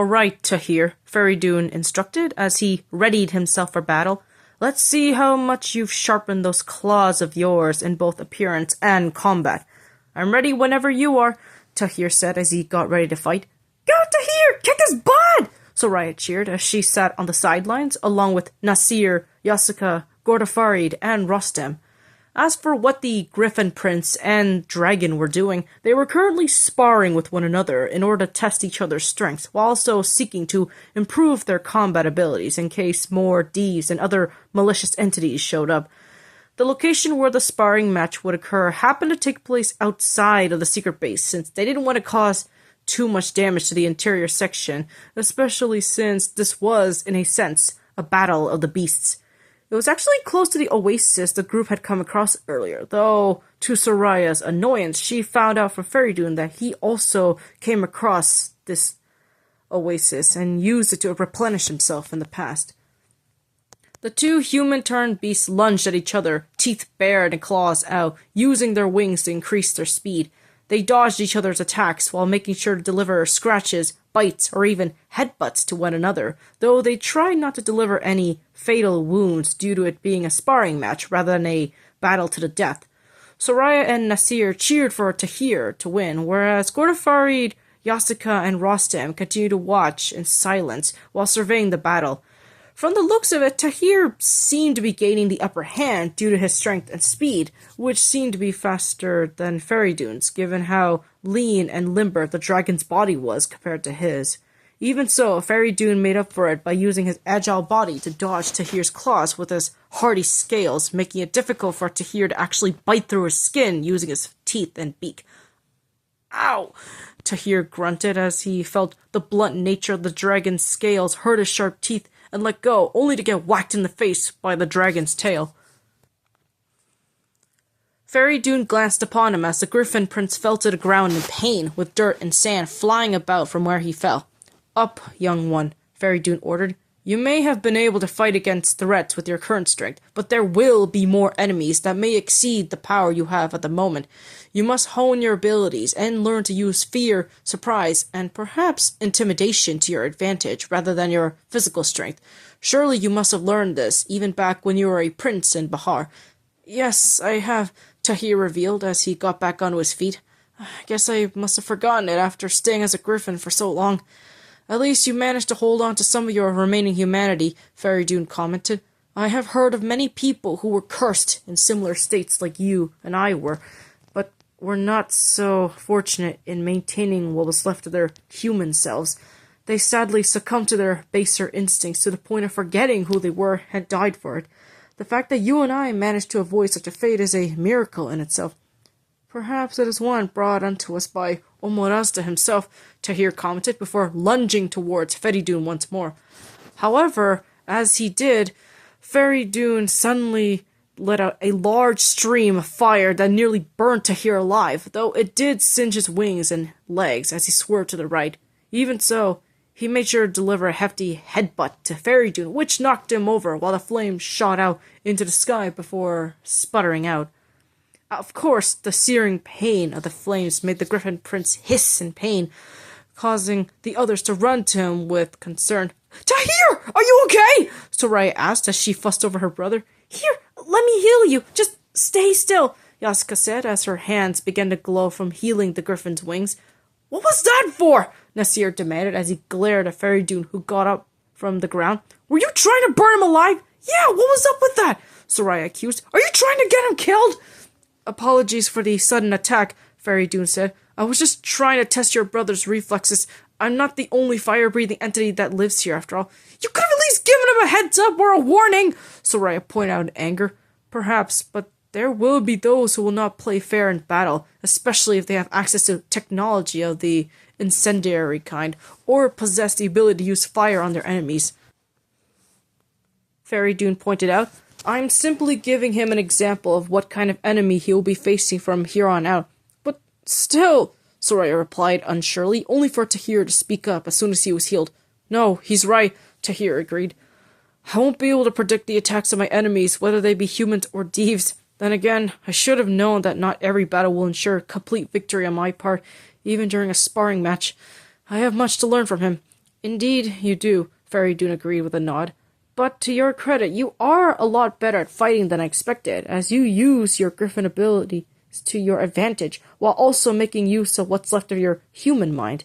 right, Tahir, Feridun instructed as he readied himself for battle. Let's see how much you've sharpened those claws of yours in both appearance and combat. I'm ready whenever you are, Tahir said as he got ready to fight. Go, Tahir! Kick his butt! Soraya cheered as she sat on the sidelines along with Nasir, Yasuka, Gordafarid, and Rostam. As for what the Gryphon Prince and Dragon were doing, they were currently sparring with one another in order to test each other's strengths, while also seeking to improve their combat abilities in case more D's and other malicious entities showed up. The location where the sparring match would occur happened to take place outside of the secret base, since they didn't want to cause too much damage to the interior section, especially since this was, in a sense, a battle of the beasts. It was actually close to the oasis the group had come across earlier, though, to Soraya's annoyance, she found out from Feridun that he also came across this oasis and used it to replenish himself in the past. The two human-turned beasts lunged at each other, teeth bared and claws out, using their wings to increase their speed. They dodged each other's attacks while making sure to deliver scratches, bites, or even headbutts to one another, though they tried not to deliver any fatal wounds due to it being a sparring match rather than a battle to the death. Soraya and Nasir cheered for Tahir to win, whereas Gordafarid, Yasuka, and Rostam continued to watch in silence while surveying the battle. From the looks of it, Tahir seemed to be gaining the upper hand due to his strength and speed, which seemed to be faster than Feridun's, given how lean and limber the dragon's body was compared to his. Even so, Feridun made up for it by using his agile body to dodge Tahir's claws with his hardy scales, making it difficult for Tahir to actually bite through his skin using his teeth and beak. Ow! Tahir grunted as he felt the blunt nature of the dragon's scales hurt his sharp teeth and let go, only to get whacked in the face by the dragon's tail. Feridun glanced upon him as the Gryphon Prince fell to the ground in pain, with dirt and sand flying about from where he fell. Up, young one, Feridun ordered. You may have been able to fight against threats with your current strength, but there will be more enemies that may exceed the power you have at the moment. You must hone your abilities and learn to use fear, surprise, and perhaps intimidation to your advantage rather than your physical strength. Surely you must have learned this, even back when you were a prince in Bahar. Yes, I have, Tahir revealed as he got back onto his feet. I guess I must have forgotten it after staying as a griffin for so long. At least you managed to hold on to some of your remaining humanity, Feridun commented. I have heard of many people who were cursed in similar states like you and I were, but were not so fortunate in maintaining what was left of their human selves. They sadly succumbed to their baser instincts to the point of forgetting who they were and died for it. The fact that you and I managed to avoid such a fate is a miracle in itself. Perhaps it is one brought unto us by Omorazda himself, Tahir commented before lunging towards Feridun once more. However, as he did, Feridun suddenly let out a large stream of fire that nearly burned Tahir alive, though it did singe his wings and legs as he swerved to the right. Even so, he made sure to deliver a hefty headbutt to Feridun, which knocked him over while the flames shot out into the sky before sputtering out. Of course, the searing pain of the flames made the Gryphon Prince hiss in pain, causing the others to run to him with concern. Tahir, are you okay? Soraya asked as she fussed over her brother. Here, let me heal you. Just stay still, Yasuka said as her hands began to glow from healing the Gryphon's wings. What was that for? Nasir demanded as he glared at Feridun, who got up from the ground. Were you trying to burn him alive? Yeah, what was up with that? Soraya accused. Are you trying to get him killed? Apologies for the sudden attack, Feridun said. I was just trying to test your brother's reflexes. I'm not the only fire-breathing entity that lives here, after all. You could have at least given him a heads-up or a warning, Soraya pointed out in anger. Perhaps, but there will be those who will not play fair in battle, especially if they have access to technology of the incendiary kind, or possess the ability to use fire on their enemies. Feridun pointed out. I'm simply giving him an example of what kind of enemy he will be facing from here on out. But still, Soraya replied unsurely, only for Tahir to speak up as soon as he was healed. No, he's right, Tahir agreed. I won't be able to predict the attacks of my enemies, whether they be humans or thieves. Then again, I should have known that not every battle will ensure complete victory on my part, even during a sparring match. I have much to learn from him. Indeed, you do, Fairy Dune agreed with a nod. But to your credit, you are a lot better at fighting than I expected, as you use your Gryphon abilities to your advantage, while also making use of what's left of your human mind.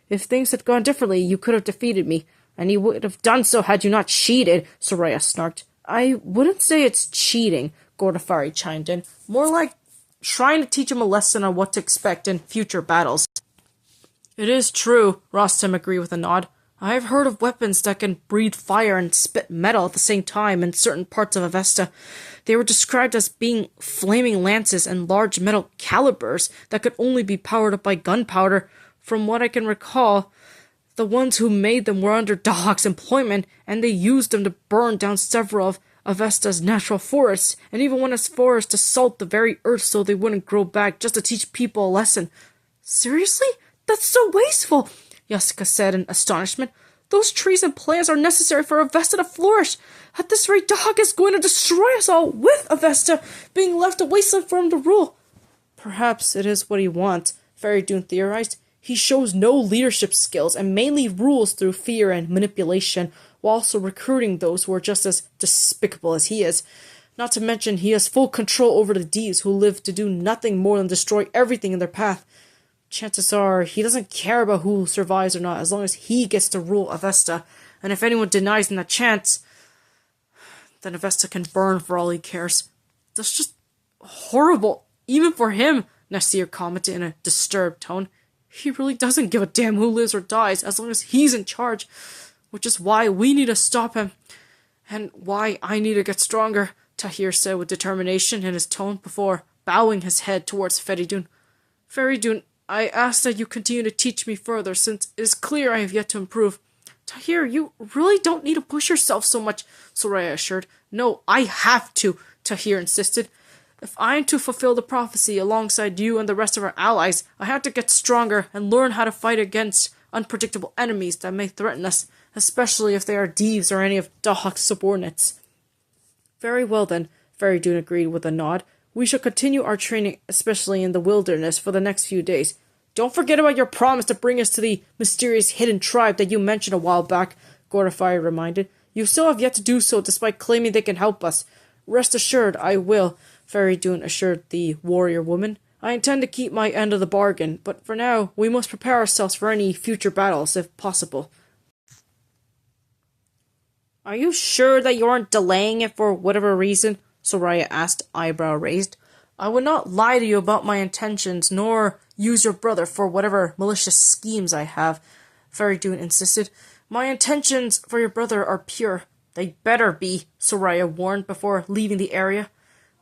If things had gone differently, you could have defeated me, and you would have done so had you not cheated, Soraya snarked. I wouldn't say it's cheating, Gordafari chimed in. More like trying to teach him a lesson on what to expect in future battles. It is true, Rostam agreed with a nod. I have heard of weapons that can breathe fire and spit metal at the same time in certain parts of Avesta. They were described as being flaming lances and large metal calibers that could only be powered up by gunpowder. From what I can recall, the ones who made them were under Dahak's employment, and they used them to burn down several of Avesta's natural forests, and even went as far as to salt the very earth so they wouldn't grow back, just to teach people a lesson. Seriously? That's so wasteful, Jessica said in astonishment. Those trees and plants are necessary for Avesta to flourish. At this rate, Dahak is going to destroy us all, with Avesta being left a wasteland for him to rule. Perhaps it is what he wants, Fairy Dune theorized. He shows no leadership skills and mainly rules through fear and manipulation, while also recruiting those who are just as despicable as he is. Not to mention, he has full control over the D's, who live to do nothing more than destroy everything in their path. Chances are he doesn't care about who survives or not, as long as he gets to rule Avesta, and if anyone denies him that chance, then Avesta can burn for all he cares. That's just horrible, even for him, Nasir commented in a disturbed tone. He really doesn't give a damn who lives or dies, as long as he's in charge, which is why we need to stop him, and why I need to get stronger, Tahir said with determination in his tone before bowing his head towards Feridun. Feridun, I ask that you continue to teach me further, since it is clear I have yet to improve. Tahir, you really don't need to push yourself so much, Soraya assured. No, I have to, Tahir insisted. If I am to fulfill the prophecy alongside you and the rest of our allies, I have to get stronger and learn how to fight against unpredictable enemies that may threaten us, especially if they are Deves or any of Dahak's subordinates. Very well then, Feridun agreed with a nod. We shall continue our training, especially in the wilderness, for the next few days. Don't forget about your promise to bring us to the mysterious hidden tribe that you mentioned a while back, Gordafari reminded. You still have yet to do so, despite claiming they can help us. Rest assured, I will, Feridun assured the warrior woman. I intend to keep my end of the bargain, but for now, we must prepare ourselves for any future battles, if possible. Are you sure that you aren't delaying it for whatever reason? Soraya asked, eyebrow raised. I would not lie to you about my intentions, nor use your brother for whatever malicious schemes I have, Feridun insisted. My intentions for your brother are pure. They better be, Soraya warned before leaving the area.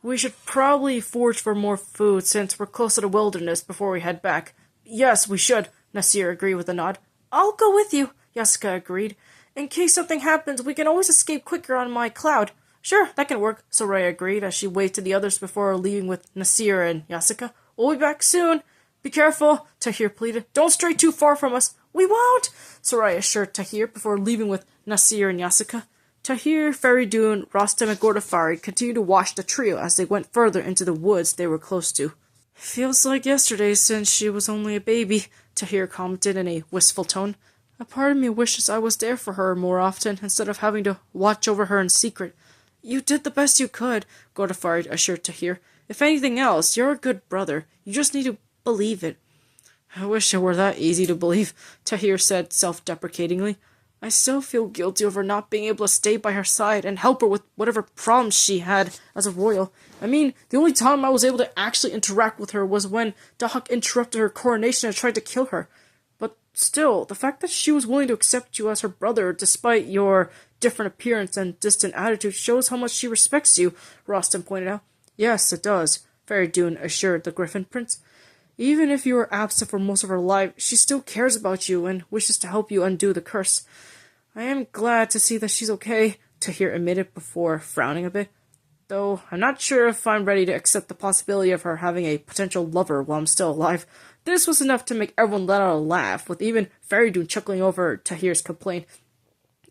We should probably forage for more food, since we're close to the wilderness, before we head back. Yes, we should, Nasir agreed with a nod. I'll go with you, Jessica agreed. In case something happens, we can always escape quicker on my cloud. Sure, that can work, Soraya agreed as she waved to the others before leaving with Nasir and Jessica. We'll be back soon. Be careful, Tahir pleaded. Don't stray too far from us. We won't, Soraya assured Tahir before leaving with Nasir and Jessica. Tahir, Feridun, Rostam, and Gordafari continued to watch the trio as they went further into the woods they were close to. Feels like yesterday since she was only a baby, Tahir commented in a wistful tone. A part of me wishes I was there for her more often, instead of having to watch over her in secret. You did the best you could, Gordafari assured Tahir. If anything else, you're a good brother. You just need to believe it. I wish it were that easy to believe, Tahir said self-deprecatingly. I still feel guilty over not being able to stay by her side and help her with whatever problems she had as a royal. I mean, the only time I was able to actually interact with her was when Dahak interrupted her coronation and tried to kill her. But still, the fact that she was willing to accept you as her brother, despite your different appearance and distant attitude, shows how much she respects you, Rostam pointed out. Yes, it does, Feridun assured the Gryphon Prince. Even if you were absent for most of her life, she still cares about you and wishes to help you undo the curse. I am glad to see that she's okay, Tahir admitted before frowning a bit. Though I'm not sure if I'm ready to accept the possibility of her having a potential lover while I'm still alive. This was enough to make everyone let out a laugh, with even Feridun chuckling over Tahir's complaint.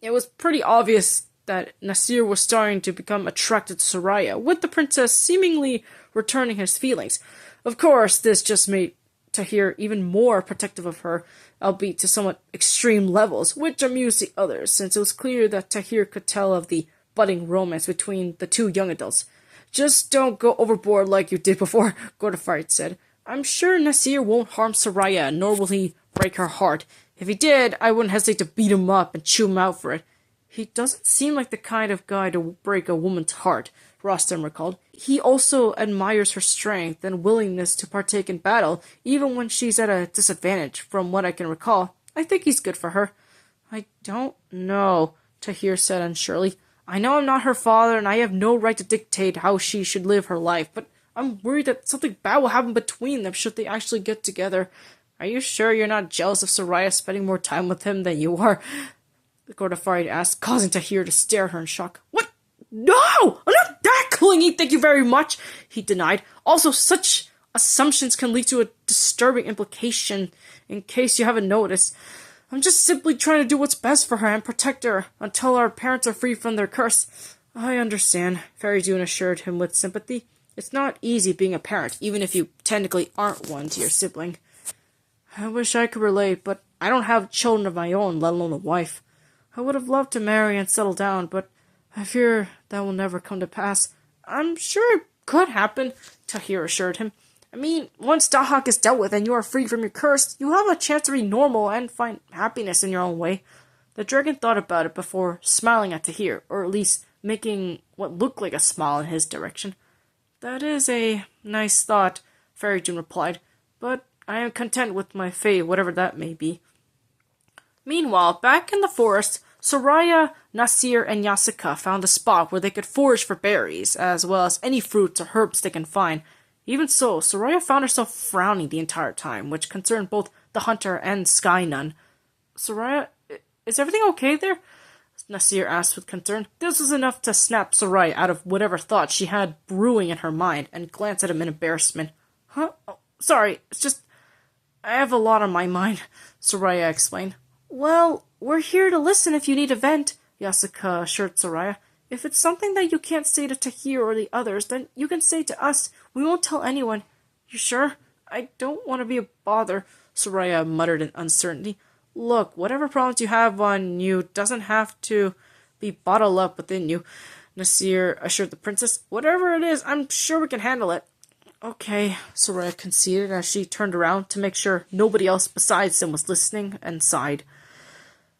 It was pretty obvious that Nasir was starting to become attracted to Soraya, with the princess seemingly returning his feelings. Of course, this just made Tahir even more protective of her, albeit to somewhat extreme levels, which amused the others, since it was clear that Tahir could tell of the budding romance between the two young adults. Just don't go overboard like you did before, Gryphon said. I'm sure Nasir won't harm Soraya, nor will he break her heart. If he did, I wouldn't hesitate to beat him up and chew him out for it. He doesn't seem like the kind of guy to break a woman's heart, Rostam recalled. He also admires her strength and willingness to partake in battle, even when she's at a disadvantage, from what I can recall. I think he's good for her. I don't know, Tahir said unsurely. I know I'm not her father, and I have no right to dictate how she should live her life, but I'm worried that something bad will happen between them should they actually get together. Are you sure you're not jealous of Soraya spending more time with him than you are? Gryphon asked, causing Tahir to stare at her in shock. What? No! I'm not that clingy, thank you very much, he denied. Also, such assumptions can lead to a disturbing implication, in case you haven't noticed. I'm just simply trying to do what's best for her and protect her until our parents are free from their curse. I understand, Fairy Dune assured him with sympathy. It's not easy being a parent, even if you technically aren't one to your sibling. I wish I could relate, but I don't have children of my own, let alone a wife. I would have loved to marry and settle down, but I fear that will never come to pass. I'm sure it could happen, Tahir assured him. I mean, once Dahak is dealt with and you are freed from your curse, you have a chance to be normal and find happiness in your own way. The dragon thought about it before smiling at Tahir, or at least making what looked like a smile in his direction. That is a nice thought, Fairy Dune replied, but I am content with my fate, whatever that may be. Meanwhile, back in the forest, Soraya, Nasir, and Yasika found a spot where they could forage for berries, as well as any fruits or herbs they can find. Even so, Soraya found herself frowning the entire time, which concerned both the hunter and Sky Nun. Soraya, is everything okay there? Nasir asked with concern. This was enough to snap Soraya out of whatever thought she had brewing in her mind, and glanced at him in embarrassment. Huh? Oh, sorry, it's just I have a lot on my mind, Soraya explained. Well, we're here to listen if you need a vent, Yasika assured Soraya. If it's something that you can't say to Tahir or the others, then you can say to us. We won't tell anyone. You sure? I don't want to be a bother, Soraya muttered in uncertainty. Look, whatever problems you have on you doesn't have to be bottled up within you, Nasir assured the princess. Whatever it is, I'm sure we can handle it. Okay, Soraya conceded as she turned around to make sure nobody else besides them was listening and sighed.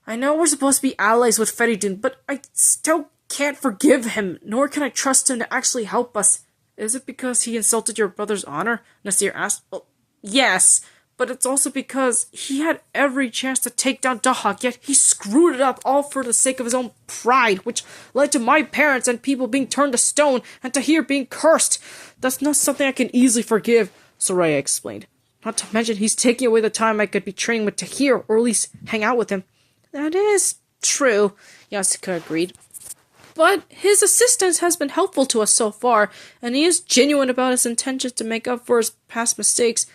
I know we're supposed to be allies with Feridun, but I still can't forgive him, nor can I trust him to actually help us. Is it because he insulted your brother's honor? Nasir asked. Well, yes, but it's also because he had every chance to take down Dahak, yet he screwed it up all for the sake of his own pride, which led to my parents and people being turned to stone and Tahir being cursed. That's not something I can easily forgive, Soraya explained. Not to mention he's taking away the time I could be training with Tahir, or at least hang out with him. That is true, Yasika agreed. But his assistance has been helpful to us so far, and he is genuine about his intentions to make up for his past mistakes.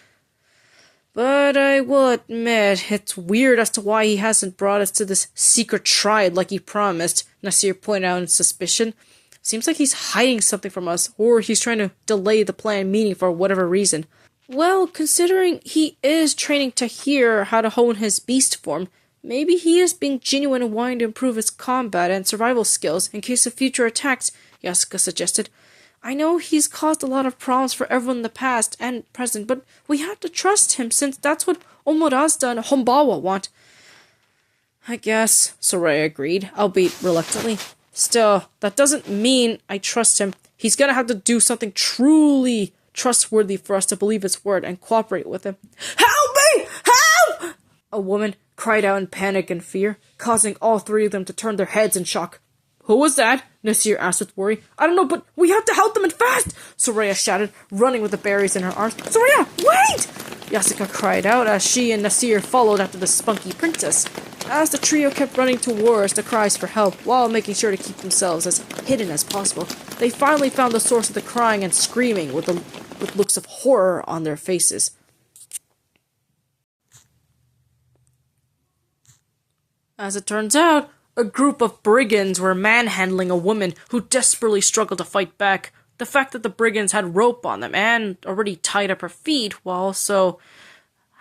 But I will admit, it's weird as to why he hasn't brought us to this secret triad like he promised, Nasir pointed out in suspicion. Seems like he's hiding something from us, or he's trying to delay the planned meeting for whatever reason. Well, considering he is training Tahir how to hone his beast form, maybe he is being genuine and wanting to improve his combat and survival skills in case of future attacks, Yasuka suggested. I know he's caused a lot of problems for everyone in the past and present, but we have to trust him since that's what Omorazda and Hombawa want. I guess, Soraya agreed, albeit reluctantly. Still, that doesn't mean I trust him. He's gonna have to do something truly trustworthy for us to believe his word and cooperate with him. Help me! Help! A woman cried out in panic and fear, causing all three of them to turn their heads in shock. Who was that? Nasir asked with worry. I don't know, but we have to help them and fast! Soraya shouted, running with the berries in her arms. Soraya, wait! Yasika cried out as she and Nasir followed after the spunky princess. As the trio kept running towards the cries for help, while making sure to keep themselves as hidden as possible, they finally found the source of the crying and screaming with looks of horror on their faces. As it turns out, a group of brigands were manhandling a woman who desperately struggled to fight back. The fact that the brigands had rope on them and already tied up her feet, while also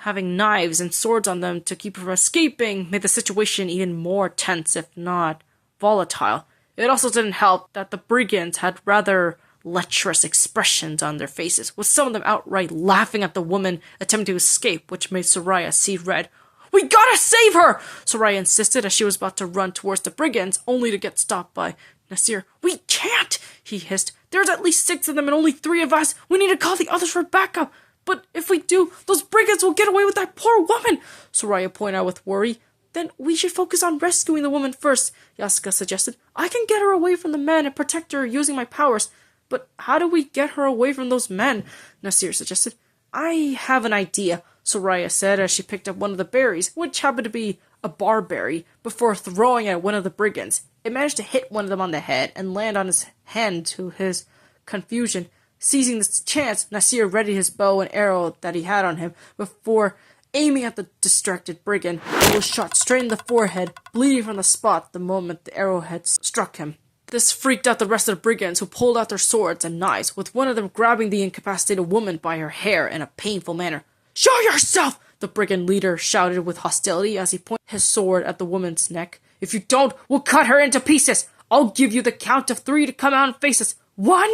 having knives and swords on them to keep her from escaping made the situation even more tense, if not volatile. It also didn't help that the brigands had rather lecherous expressions on their faces, with some of them outright laughing at the woman attempting to escape, which made Soraya see red. "We gotta save her!" Soraya insisted as she was about to run towards the brigands, only to get stopped by Nasir. "We can't!" he hissed. "There's at least 6 of them and only 3 of us. We need to call the others for backup. But if we do, those brigands will get away with that poor woman," Soraya pointed out with worry. "Then we should focus on rescuing the woman first," Yasuka suggested. "I can get her away from the men and protect her using my powers." "But how do we get her away from those men?" Nasir suggested. "I have an idea," Soraya said as she picked up one of the berries, which happened to be a barberry, before throwing it at one of the brigands. It managed to hit one of them on the head and land on his hand to his confusion. Seizing this chance, Nasir readied his bow and arrow that he had on him before aiming at the distracted brigand. It was shot straight in the forehead, bleeding from the spot the moment the arrowhead struck him. This freaked out the rest of the brigands, who pulled out their swords and knives, with one of them grabbing the incapacitated woman by her hair in a painful manner. "Show yourself!" the brigand leader shouted with hostility as he pointed his sword at the woman's neck. "If you don't, we'll cut her into pieces! I'll give you the count of 3 to come out and face us. 1,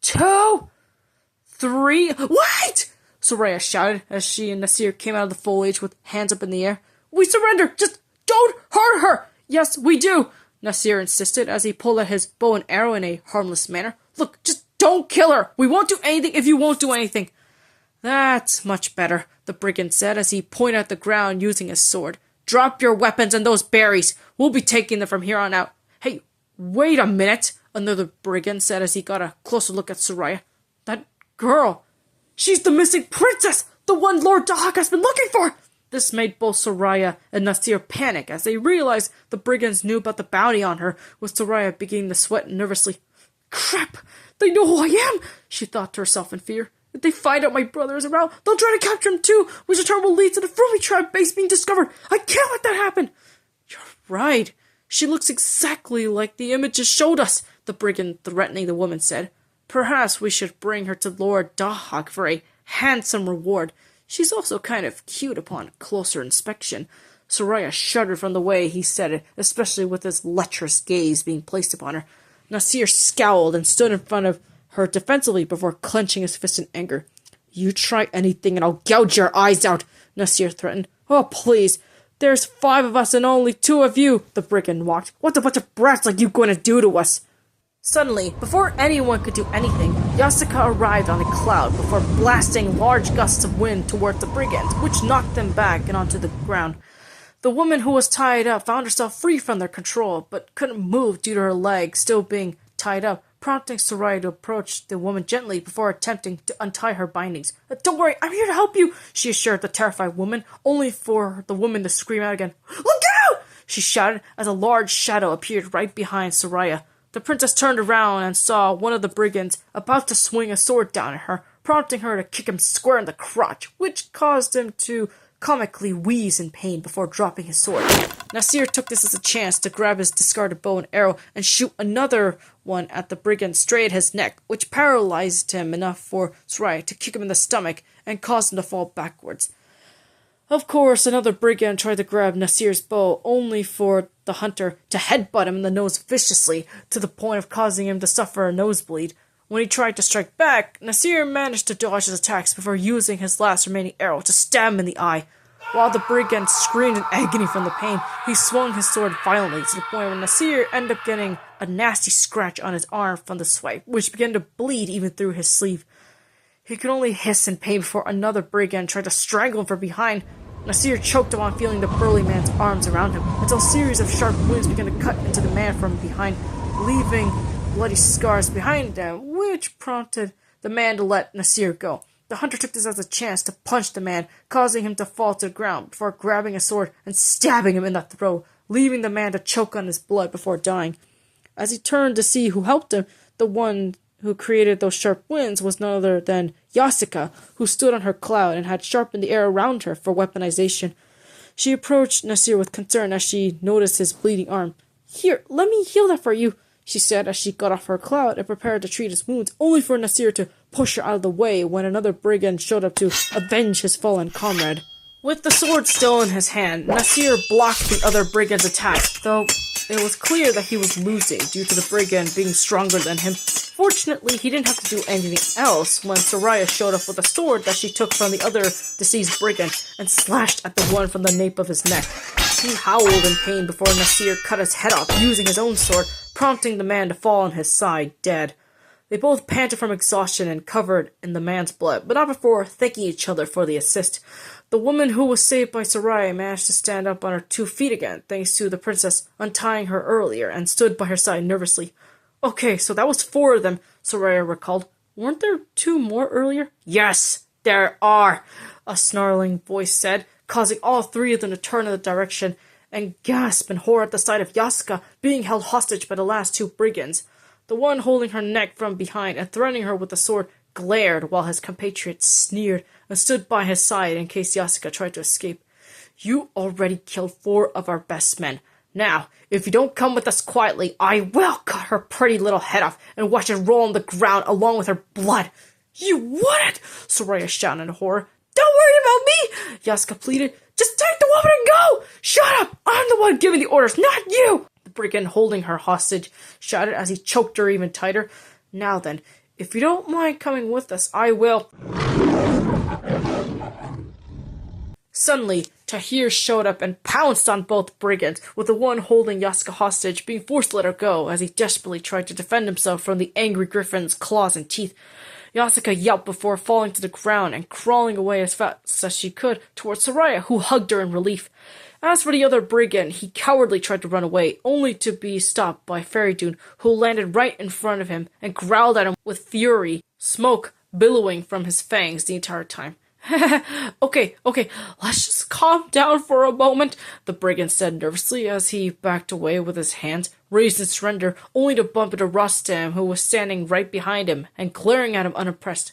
2, 3... Wait!" Soraya shouted as she and Nasir came out of the foliage with hands up in the air. "We surrender! Just don't hurt her!" "Yes, we do!" Nasir insisted as he pulled out his bow and arrow in a harmless manner. "Look, just don't kill her! We won't do anything if you won't do anything." "That's much better," the brigand said as he pointed at the ground using his sword. "Drop your weapons and those berries. We'll be taking them from here on out." "Hey, wait a minute," another brigand said as he got a closer look at Soraya. "That girl, she's the missing princess! The one Lord Dahak has been looking for!" This made both Soraya and Nasir panic as they realized the brigands knew about the bounty on her, with Soraya beginning to sweat nervously. "Crap! They know who I am!" she thought to herself in fear. "If they find out my brother is around, they'll try to capture him too, which in turn will lead to the Frumy tribe base being discovered. I can't let that happen!" "You're right. She looks exactly like the images showed us," the brigand threatening the woman said. "Perhaps we should bring her to Lord Dahak for a handsome reward. She's also kind of cute upon closer inspection." Soraya shuddered from the way he said it, especially with his lecherous gaze being placed upon her. Nasir scowled and stood in front of her defensively before clenching his fist in anger. "You try anything and I'll gouge your eyes out," Nasir threatened. "Oh, please. There's 5 of us and only 2 of you," the brigand mocked. "What's a bunch of brats like you going to do to us?" Suddenly, before anyone could do anything, Yasuka arrived on a cloud before blasting large gusts of wind towards the brigands, which knocked them back and onto the ground. The woman who was tied up found herself free from their control, but couldn't move due to her leg still being tied up, prompting Soraya to approach the woman gently before attempting to untie her bindings. "Don't worry, I'm here to help you," she assured the terrified woman, only for the woman to scream out again. "Look out!" she shouted as a large shadow appeared right behind Soraya. The princess turned around and saw one of the brigands about to swing a sword down at her, prompting her to kick him square in the crotch, which caused him to comically wheeze in pain before dropping his sword. Nasir took this as a chance to grab his discarded bow and arrow and shoot another one at the brigand straight at his neck, which paralyzed him enough for Soraya to kick him in the stomach and cause him to fall backwards. Of course, another brigand tried to grab Nasir's bow, only for the hunter to headbutt him in the nose viciously, to the point of causing him to suffer a nosebleed. When he tried to strike back, Nasir managed to dodge his attacks before using his last remaining arrow to stab him in the eye. While the brigand screamed in agony from the pain, he swung his sword violently to the point where Nasir ended up getting a nasty scratch on his arm from the swipe, which began to bleed even through his sleeve. He could only hiss in pain before another brigand tried to strangle him from behind. Nasir choked upon feeling the burly man's arms around him, until a series of sharp wounds began to cut into the man from behind, leaving bloody scars behind them, which prompted the man to let Nasir go. The hunter took this as a chance to punch the man, causing him to fall to the ground before grabbing a sword and stabbing him in the throat, leaving the man to choke on his blood before dying. As he turned to see who helped him, the one who created those sharp winds was none other than Yasuka, who stood on her cloud and had sharpened the air around her for weaponization. She approached Nasir with concern as she noticed his bleeding arm. "Here, let me heal that for you," she said as she got off her cloud and prepared to treat his wounds, only for Nasir to push her out of the way when another brigand showed up to avenge his fallen comrade. With the sword still in his hand, Nasir blocked the other brigand's attack, though it was clear that he was losing due to the brigand being stronger than him. Fortunately, he didn't have to do anything else when Soraya showed up with a sword that she took from the other deceased brigand and slashed at the one from the nape of his neck. He howled in pain before Nasir cut his head off using his own sword, prompting the man to fall on his side, dead. They both panted from exhaustion and covered in the man's blood, but not before thanking each other for the assist. The woman who was saved by Soraya managed to stand up on her 2 feet again, thanks to the princess untying her earlier, and stood by her side nervously. Okay, so that was 4 of them, Soraya recalled. Weren't there 2 more earlier? Yes, there are, a snarling voice said, causing all 3 of them to turn in the direction and gasp in horror at the sight of Yaska being held hostage by the last 2 brigands. The one holding her neck from behind and threatening her with the sword glared while his compatriot sneered and stood by his side in case Yaska tried to escape. You already killed 4 of our best men. Now, if you don't come with us quietly, I will cut her pretty little head off and watch it roll on the ground along with her blood. You wouldn't! Soraya shouted in horror. Don't worry about me! Yaska pleaded. Just take the woman and go! Shut up! I'm the one giving the orders, not you! The brigand holding her hostage shouted as he choked her even tighter. Now then, if you don't mind coming with us, I will. Suddenly, Tahir showed up and pounced on both brigands, with the one holding Yaska hostage being forced to let her go as he desperately tried to defend himself from the angry Gryphon's claws and teeth. Yaska yelped before falling to the ground and crawling away as fast as she could towards Soraya, who hugged her in relief. As for the other brigand, he cowardly tried to run away, only to be stopped by Feridun, who landed right in front of him and growled at him with fury, smoke billowing from his fangs the entire time. Okay, let's just calm down for a moment, the brigand said nervously as he backed away with his hands, raised in surrender, only to bump into Rostam, who was standing right behind him and glaring at him unimpressed.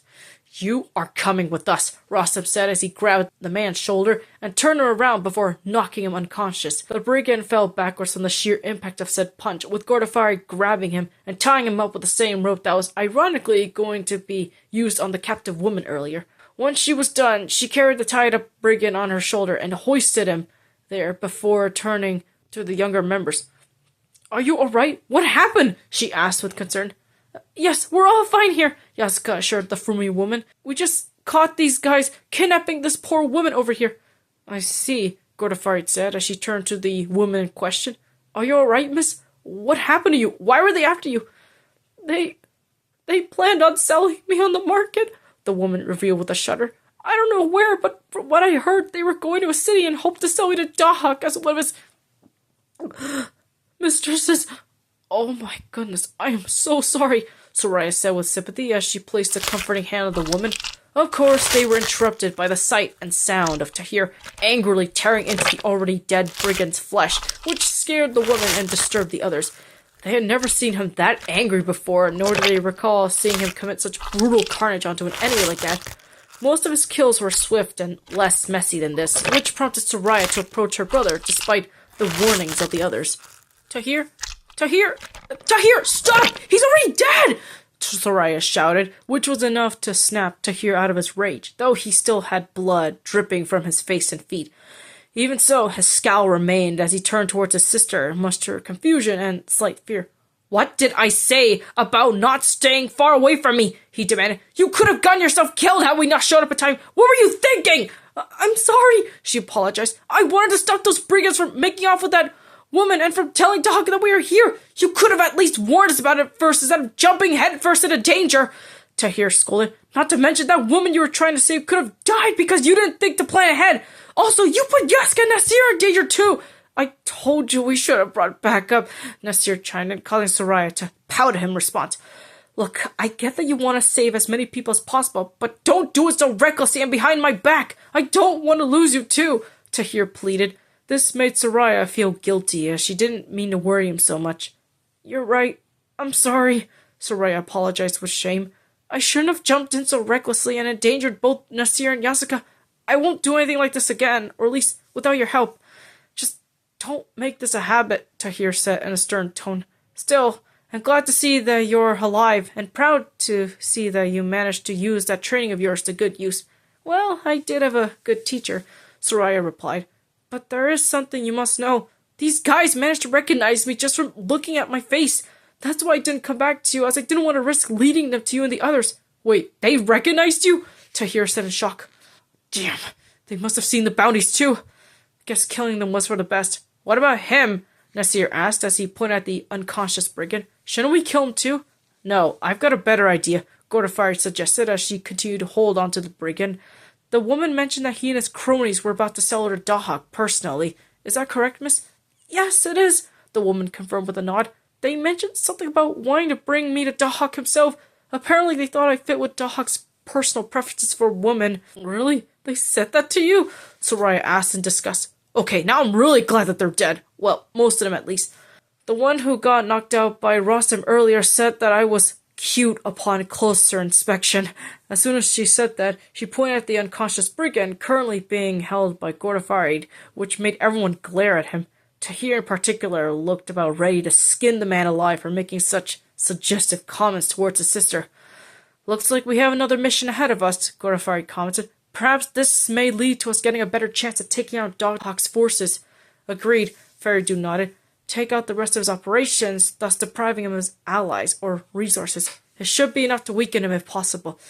You are coming with us, Rostam said as he grabbed the man's shoulder and turned him around before knocking him unconscious. The brigand fell backwards from the sheer impact of said punch, with Gordafari grabbing him and tying him up with the same rope that was ironically going to be used on the captive woman earlier. Once she was done, she carried the tied-up brigand on her shoulder and hoisted him there before turning to the younger members. Are you all right? What happened? She asked with concern. Yes, we're all fine here, Yaska assured the Frumi woman. We just caught these guys kidnapping this poor woman over here. I see, Gordafarit said as she turned to the woman in question. Are you all right, miss? What happened to you? Why were they after you? They planned on selling me on the market, the woman revealed with a shudder. I don't know where, but from what I heard, they were going to a city and hoped to sell me to Dahak as one of his mistresses. Oh my goodness, I am so sorry, Soraya said with sympathy as she placed a comforting hand on the woman. Of course, they were interrupted by the sight and sound of Tahir angrily tearing into the already dead brigand's flesh, which scared the woman and disturbed the others. They had never seen him that angry before, nor did they recall seeing him commit such brutal carnage onto an enemy like that. Most of his kills were swift and less messy than this, which prompted Soraya to approach her brother despite the warnings of the others. Tahir, stop! He's already dead! Soraya shouted, which was enough to snap Tahir out of his rage, though he still had blood dripping from his face and feet. Even so, his scowl remained as he turned towards his sister, much to her confusion and slight fear. What did I say about not staying far away from me? He demanded. You could have gotten yourself killed had we not showed up in time. What were you thinking? I'm sorry, she apologized. I wanted to stop those brigands from making off with that woman and from telling Dahak that we were here. You could have at least warned us about it first instead of jumping headfirst into danger, Tahir scolded. Not to mention that woman you were trying to save could have died because you didn't think to plan ahead. Also, you put Yaska and Nasir in danger too. I told you we should have brought back up, Nasir chimed in, calling Soraya to pout at him in response. Look, I get that you want to save as many people as possible, but don't do it so recklessly and behind my back. I don't want to lose you too, Tahir pleaded. This made Soraya feel guilty, as she didn't mean to worry him so much. You're right. I'm sorry, Soraya apologized with shame. I shouldn't have jumped in so recklessly and endangered both Nasir and Yasuka. I won't do anything like this again, or at least without your help. Just don't make this a habit, Tahir said in a stern tone. Still, I'm glad to see that you're alive, and proud to see that you managed to use that training of yours to good use. Well, I did have a good teacher, Soraya replied. But there is something you must know. These guys managed to recognize me just from looking at my face. That's why I didn't come back to you, as I didn't want to risk leading them to you and the others. Wait, they recognized you? Tahir said in shock. Damn, they must have seen the bounties too. I guess killing them was for the best. What about him? Nasir asked as he pointed at the unconscious brigand. Shouldn't we kill him too? No, I've got a better idea, Gordafari suggested as she continued to hold on to the brigand. The woman mentioned that he and his cronies were about to sell her to Dahak personally. Is that correct, miss? Yes, it is, the woman confirmed with a nod. They mentioned something about wanting to bring me to Dahak himself. Apparently they thought I fit with Dahak's personal preferences for women. Really? They said that to you? Soraya asked in disgust. Okay, now I'm really glad that they're dead. Well, most of them at least. The one who got knocked out by Rostam earlier said that I was cute upon closer inspection. As soon as she said that, she pointed at the unconscious brigand currently being held by Gordafarid, which made everyone glare at him. Tahir in particular looked about ready to skin the man alive for making such suggestive comments towards his sister. Looks like we have another mission ahead of us, Gordafarid commented. Perhaps this may lead to us getting a better chance at taking out Daghak's forces. Agreed, Faridun nodded. Take out the rest of his operations, thus depriving him of his allies or resources. It should be enough to weaken him if possible.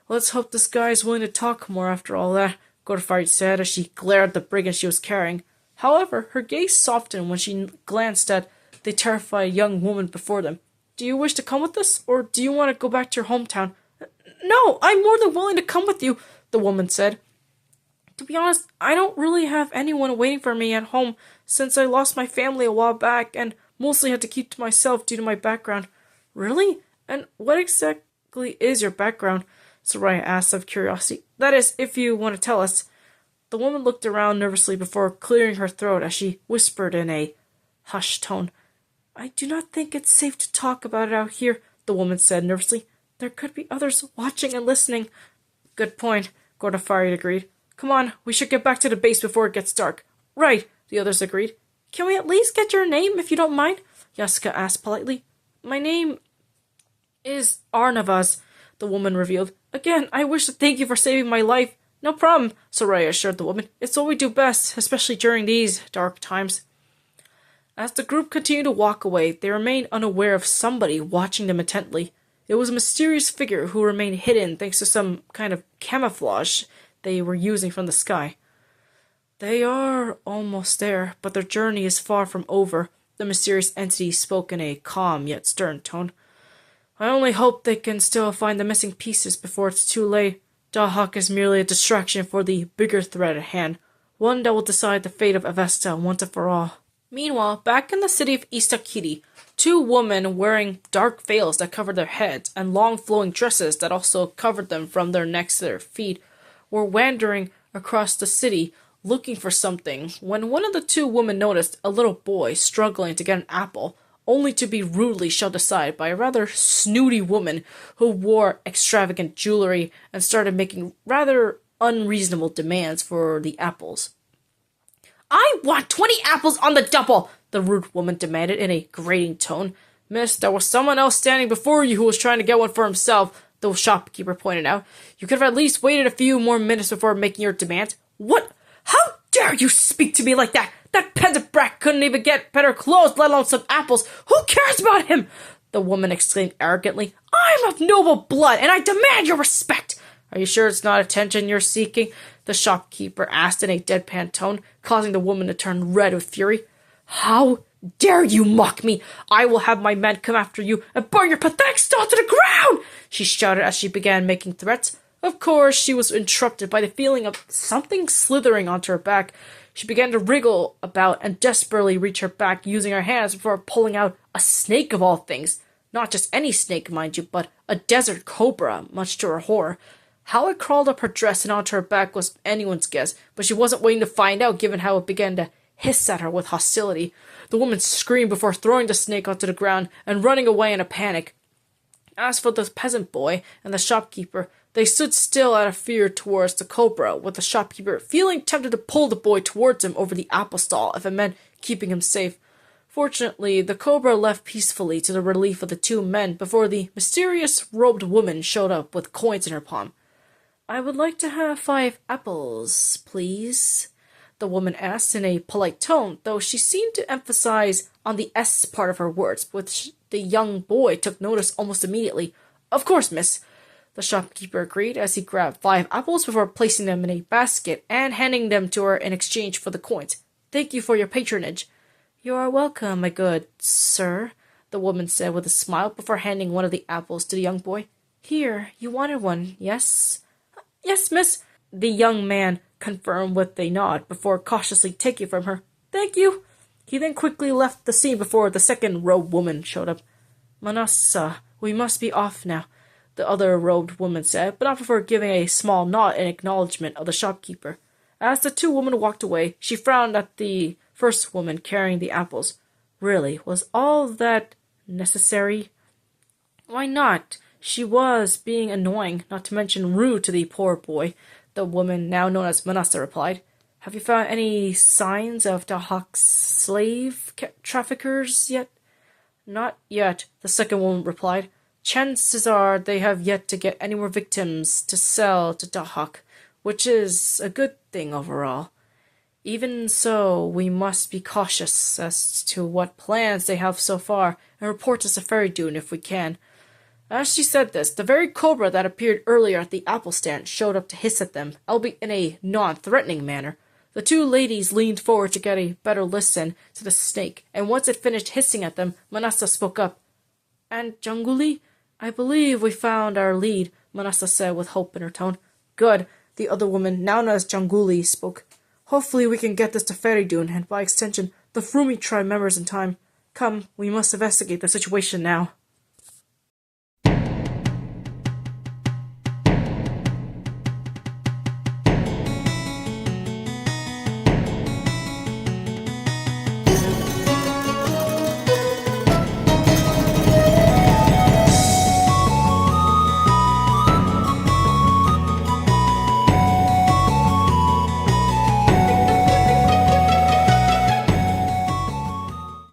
Let's hope this guy is willing to talk more after all that, Gordafarid said as she glared at the brigand she was carrying. However, her gaze softened when she glanced at the terrified young woman before them. Do you wish to come with us, or do you want to go back to your hometown? No, I'm more than willing to come with you, the woman said. To be honest, I don't really have anyone waiting for me at home since I lost my family a while back and mostly had to keep to myself due to my background. Really? And what exactly is your background? Soraya asked of curiosity. That is, if you want to tell us. The woman looked around nervously before clearing her throat as she whispered in a hushed tone. I do not think it's safe to talk about it out here, the woman said nervously. There could be others watching and listening. Good point, Gordafari agreed. Come on, we should get back to the base before it gets dark. Right, the others agreed. Can we at least get your name, if you don't mind? Yasuka asked politely. My name is Arnavaz, the woman revealed. Again, I wish to thank you for saving my life. No problem, Soraya assured the woman. It's what we do best, especially during these dark times. As the group continued to walk away, they remained unaware of somebody watching them intently. It was a mysterious figure who remained hidden thanks to some kind of camouflage they were using from the sky. They are almost there, but their journey is far from over, the mysterious entity spoke in a calm yet stern tone. I only hope they can still find the missing pieces before it's too late. Dahak is merely a distraction for the bigger threat at hand, one that will decide the fate of Avesta once and for all. Meanwhile, back in the city of Istakiri, two women wearing dark veils that covered their heads and long flowing dresses that also covered them from their necks to their feet were wandering across the city looking for something when one of the two women noticed a little boy struggling to get an apple, only to be rudely shoved aside by a rather snooty woman who wore extravagant jewelry and started making rather unreasonable demands for the apples. I want 20 apples on the double, the rude woman demanded in a grating tone. Miss, there was someone else standing before you who was trying to get one for himself, the shopkeeper pointed out. You could have at least waited a few more minutes before making your demands. What? How dare you speak to me like that? That peasant brat couldn't even get better clothes, let alone some apples. Who cares about him? The woman exclaimed arrogantly. I'm of noble blood, and I demand your respect. Are you sure it's not attention you're seeking? The shopkeeper asked in a deadpan tone, causing the woman to turn red with fury. How dare you mock me? I will have my men come after you and burn your pathetic stall to the ground! She shouted as she began making threats. Of course, she was interrupted by the feeling of something slithering onto her back. She began to wriggle about and desperately reach her back using her hands before pulling out a snake of all things. Not just any snake, mind you, but a desert cobra, much to her horror. How it crawled up her dress and onto her back was anyone's guess, but she wasn't waiting to find out given how it began to hiss at her with hostility. The woman screamed before throwing the snake onto the ground and running away in a panic. As for the peasant boy and the shopkeeper, they stood still out of fear towards the cobra, with the shopkeeper feeling tempted to pull the boy towards him over the apple stall if it meant keeping him safe. Fortunately, the cobra left peacefully to the relief of the two men before the mysterious robed woman showed up with coins in her palm. "I would like to have 5 apples, please," the woman asked in a polite tone, though she seemed to emphasize on the S part of her words, which the young boy took notice almost immediately. "Of course, miss," the shopkeeper agreed as he grabbed 5 apples before placing them in a basket and handing them to her in exchange for the coins. "Thank you for your patronage." "You are welcome, my good sir," the woman said with a smile before handing one of the apples to the young boy. "Here, you wanted one, yes?" "Yes, miss," the young man confirmed with a nod before cautiously taking it from her. "Thank you." He then quickly left the scene before the second robed woman showed up. "Manasseh, we must be off now," the other robed woman said, but not before giving a small nod in acknowledgement of the shopkeeper. As the two women walked away, she frowned at the first woman carrying the apples. Really, was all that necessary? Why not? She was being annoying, not to mention rude to the poor boy, the woman now known as Manasseh replied. "Have you found any signs of Dahak's slave traffickers yet?" "Not yet," the second woman replied. "Chances are they have yet to get any more victims to sell to Dahak, which is a good thing overall. Even so, we must be cautious as to what plans they have so far and report us to Fairy Dune if we can." As she said this, the very cobra that appeared earlier at the apple stand showed up to hiss at them, albeit in a non-threatening manner. The two ladies leaned forward to get a better listen to the snake, and once it finished hissing at them, Manasseh spoke up. "Aunt Janguli, I believe we found our lead," Manasseh said with hope in her tone. "Good," the other woman, now known as Janguli, spoke. "Hopefully we can get this to Fairy Dune, and by extension, the Frumi tribe members in time. Come, we must investigate the situation now."